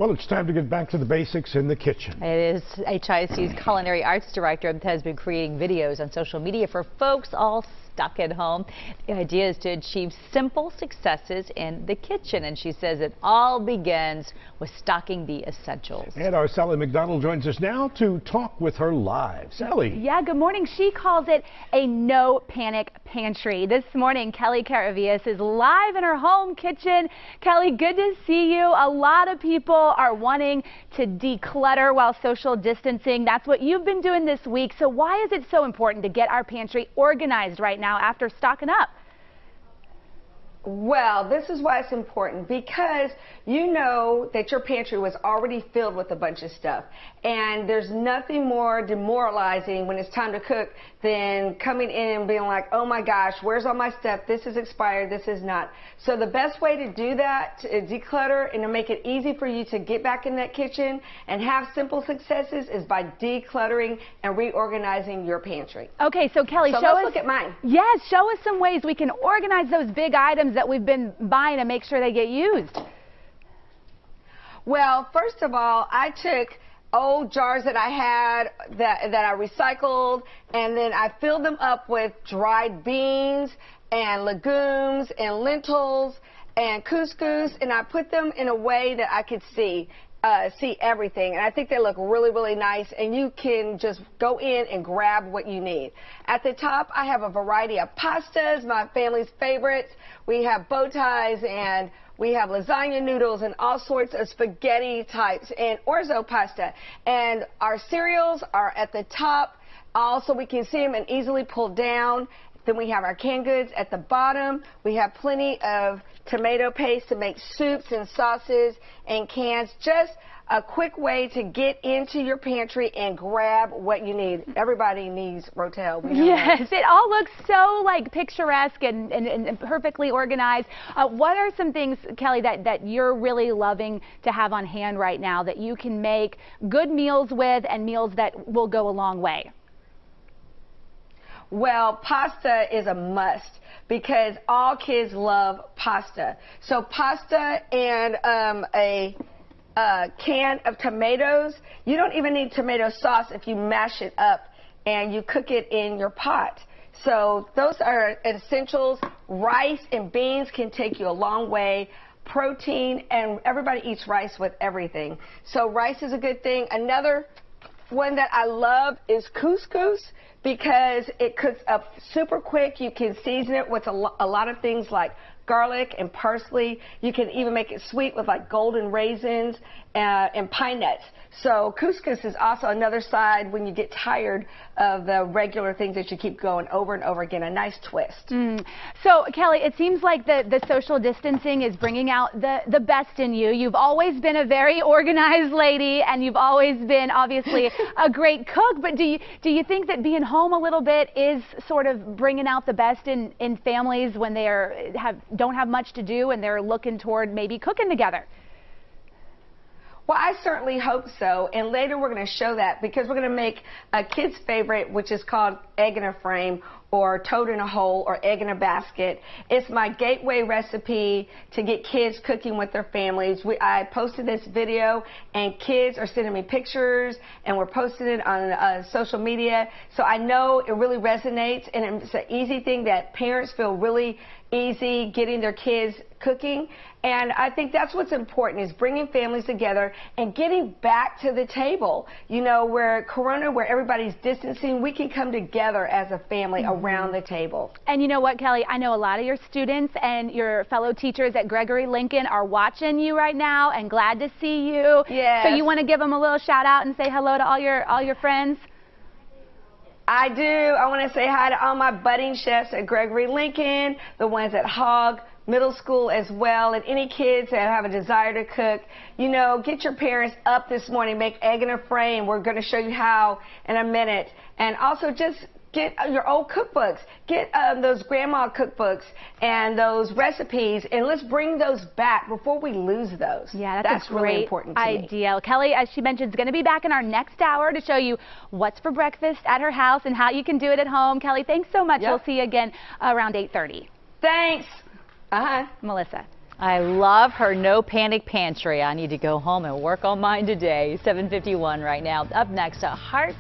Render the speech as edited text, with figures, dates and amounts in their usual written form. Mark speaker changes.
Speaker 1: Well, it's time to get back to the basics in the kitchen.
Speaker 2: It is. HISU's culinary arts director has been creating videos on social media for folks all stuck at home. The idea is to achieve simple successes in the kitchen, and she says it all begins with stocking the essentials. And
Speaker 1: our Sally MacDonald joins us now to talk with her live. Sally.
Speaker 3: Yeah, good morning. She calls it a No Panic Pantry. This morning, Kellie Karavias is live in her home kitchen. Kellie, good to see you. A lot of people are wanting to declutter while social distancing. That's what you've been doing this week. So why is it so important to get our pantry organized right now after stocking up?
Speaker 4: Well, this is why it's important, because you know that your pantry was already filled with a bunch of stuff, and there's nothing more demoralizing when it's time to cook than coming in and being like, oh my gosh, where's all my stuff? This is expired, this is not. So the best way to do that, to declutter and to make it easy for you to get back in that kitchen and have simple successes, is by decluttering and reorganizing your pantry.
Speaker 3: Okay, so Kellie,
Speaker 4: let's look at mine.
Speaker 3: Yes, show us some ways we can organize those big items that we've been buying and make sure they get used.
Speaker 4: Well, first of all, I took old jars that I had that I recycled, and then I filled them up with dried beans and legumes and lentils and couscous, and I put them in a way that I could see everything, and I think they look really, really nice, and you can just go in and grab what you need. At the top, I have a variety of pastas, my family's favorites. We have bow ties, and we have lasagna noodles and all sorts of spaghetti types and orzo pasta. And our cereals are at the top, also we can see them and easily pull down. Then we have our canned goods at the bottom. We have plenty of tomato paste to make soups and sauces and cans. Just a quick way to get into your pantry and grab what you need. Everybody needs Rotel.
Speaker 3: Yes, it all looks so like picturesque and perfectly organized. What are some things, Kellie, that you're really loving to have on hand right now that you can make good meals with and meals that will go a long way?
Speaker 4: Well, pasta is a must because all kids love pasta. So pasta and a can of tomatoes. You don't even need tomato sauce if you mash it up and you cook it in your pot. So those are essentials. Rice and beans can take you a long way. Protein, and everybody eats rice with everything. So rice is a good thing. Another one that I love is couscous, because it cooks up super quick. You can season it with a lot of things like garlic and parsley. You can even make it sweet with like golden raisins and pine nuts. So couscous is also another side when you get tired of the regular things that you keep going over and over again, a nice twist.
Speaker 3: So Kellie, it seems like the social distancing is bringing out the best in you. You've always been a very organized lady, and you've always been obviously a great cook, but do you think that being home a little bit is sort of bringing out the best in families when they don't have much to do and they're looking toward maybe cooking together?
Speaker 4: Well, I certainly hope so, and later we're going to show that, because we're going to make a kid's favorite, which is called egg in a frame, or toad in a hole, or egg in a basket. It's my gateway recipe to get kids cooking with their families. I posted this video, and kids are sending me pictures, and we're posting it on social media. So I know it really resonates, and it's an easy thing that parents feel really easy getting their kids cooking. And I think that's what's important, is bringing families together and getting back to the table. You know, where everybody's distancing, we can come together as a family around the table.
Speaker 3: And you know what, Kellie? I know a lot of your students and your fellow teachers at Gregory Lincoln are watching you right now and glad to see you.
Speaker 4: Yes.
Speaker 3: So you want to give them a little shout out and say hello to all your friends?
Speaker 4: I do. I want to say hi to all my budding chefs at Gregory Lincoln, the ones at Hogg Middle School as well, and any kids that have a desire to cook. You know, get your parents up this morning, make egg in a frame. We're going to show you how in a minute. And also just get your old cookbooks. Get those grandma cookbooks and those recipes, and let's bring those back before we lose those.
Speaker 3: Yeah, that's a great
Speaker 4: really important to
Speaker 3: idea. Kellie, as she mentioned, is going to be back in our next hour to show you what's for breakfast at her house and how you can do it at home. Kellie, thanks so much.
Speaker 4: Yep.
Speaker 3: We'll see you again around 8:30.
Speaker 4: Thanks.
Speaker 3: Melissa.
Speaker 2: I love her No Panic Pantry. I need to go home and work on mine today. 7:51 right now. Up next, a heart